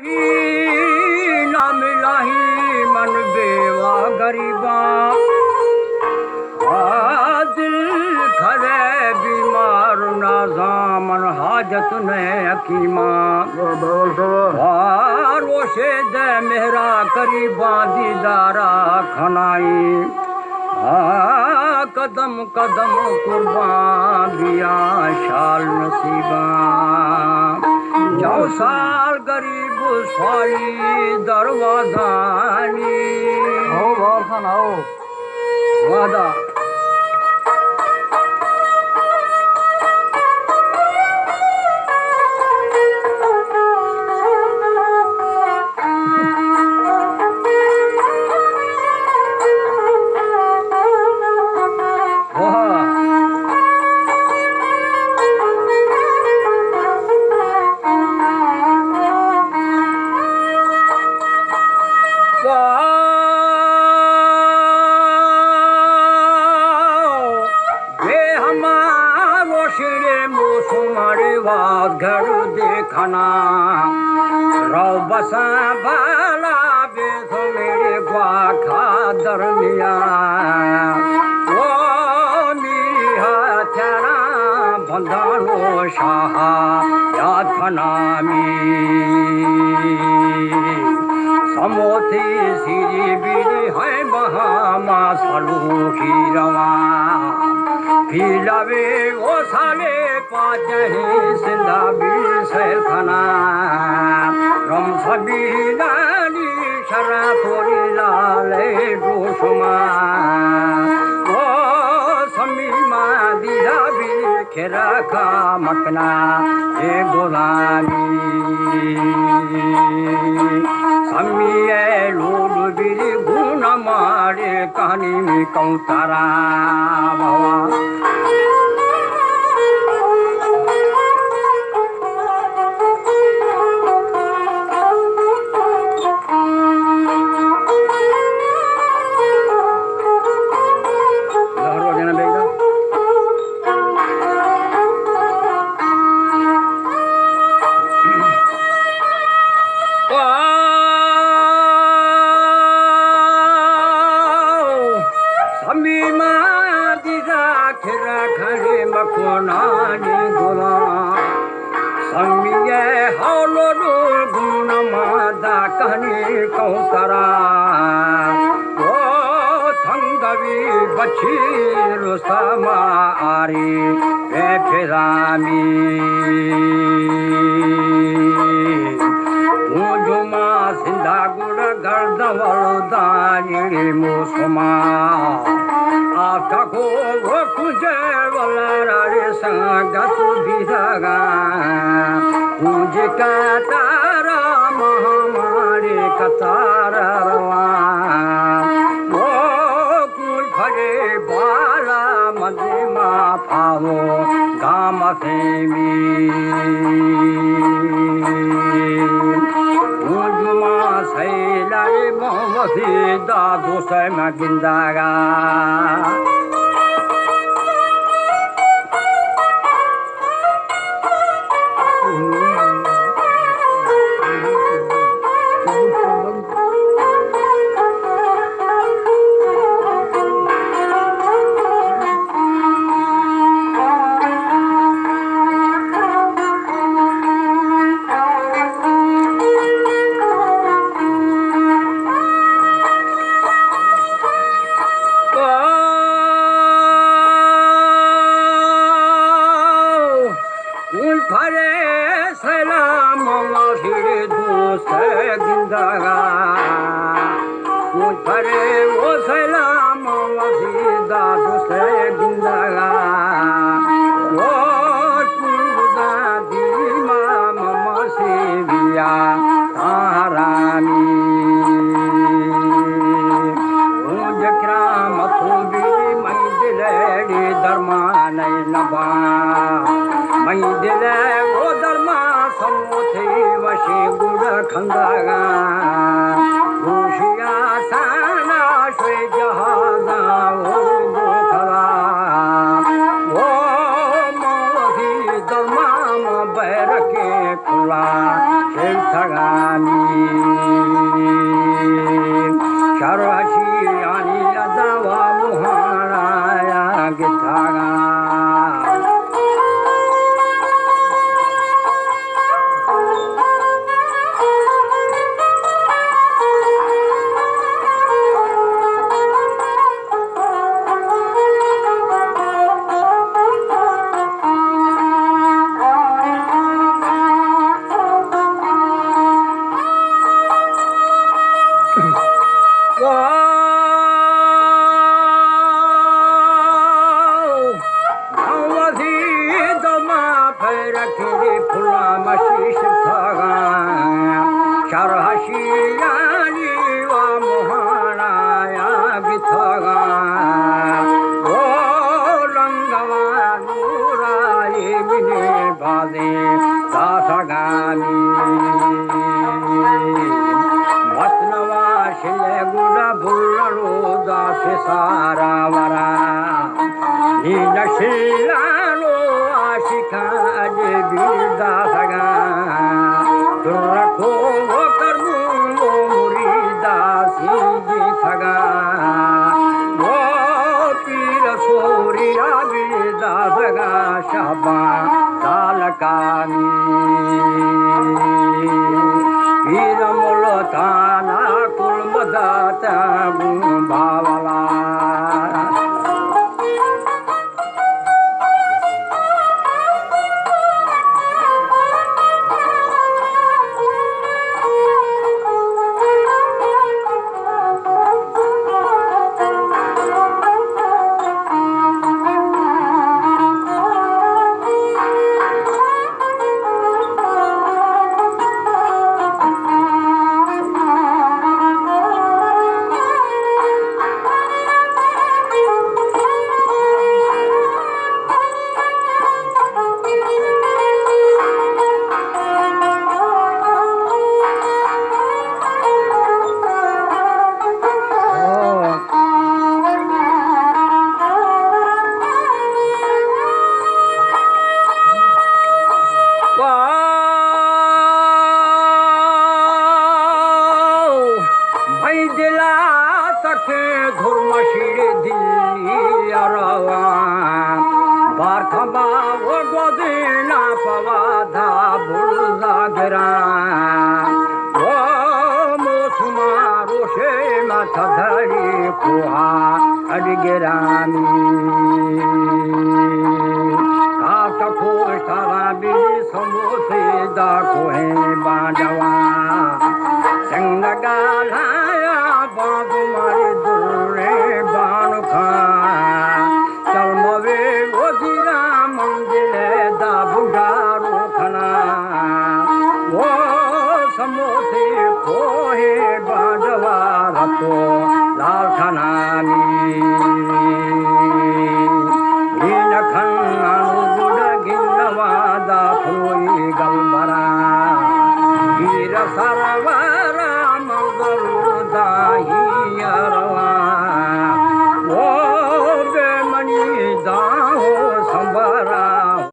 ना मिलाही मन बेवा गरीबा दिल खरे बीमार ना जामन हाजत ने हकीमा रोशे दे मेरा करीबा दीदारा खनाई कदम कदम कुर्बान दिया शाल नसीबा जाओ साल गरीब स्वाली दरवाजानी आओ बाहर खान आओ वादा घर देखना रो बसा भाला बेसो मेरे ग्वाखा दरमिया वो मीहा तेरा बंधानो शाह याद खनामी समोथी सीरी बीरी है महामा सालू की रवा फिलावे वो साले पाचही सिंधा बीर सैलखाना रम सभी नानी शरा थोड़ी लाले डोसमा वो समीमा दिया भी खेरा खा मकना ये गोलामी समीए लोड बीरी गुण मारे कहानी में कौतारा बाबा मकोनानी गोला समिये हौलो गुण मादा कहनी कौतरा वो थंगवी बची रुसमा आरी फिरामी मुझुमा सिंधा गुड़ गर्द वरुदानी मुसमा आपका को वो कुजे वाला रे संगत बिरगा मुझे का तारा महामारी कतारा रवा वो कुल भरे बाला मदिमा पावो गाम फेमी मुझुमा सैलाए मोहम्मदी दादू से मैं गिंदागा परे वो सलाम वसीदा दुसे जिंदगा वो कुदा दीमा मसीबिया तारानी मुझकरा मथुबी मंदिलेडी दरमान नबा मंदिले वो दरमा समुथी वशी गुड़ खंदागा खुशिया साना श्वे जहाजा वो गोखला वो मोही दलमा बैर के खुला शेर थगानी charhashiya mohanaya githaga o rangava nurai mine baze dasagami vatnava shile guda bullaro dase saravara nina shilalo ashika je bidasaga durrakho karmu murida siji thaga wo pira soriya bidasaga shaba dalakani pira molotana kulmadata bhavala दिला तटे धर्म शिरे दिल्ली अरवा बारखबा वो गोदिना पवाधा बुलजा गिरा वो मोसुमारो शे माथा धरी कुहा अडगिरानी काका खोष्टारा बिली समोसे दा कोहे बांडवा संगगाला बागुमारी दुर्रे बाण खा चलमवे वजीरा मंदिले दा बुढ़ारो खना वो समोसे पोहे बाजवा रतो लाल खनानी नीन खन्नानु गुड गिन्नवा दा फुई गलबरा वीर सरवारा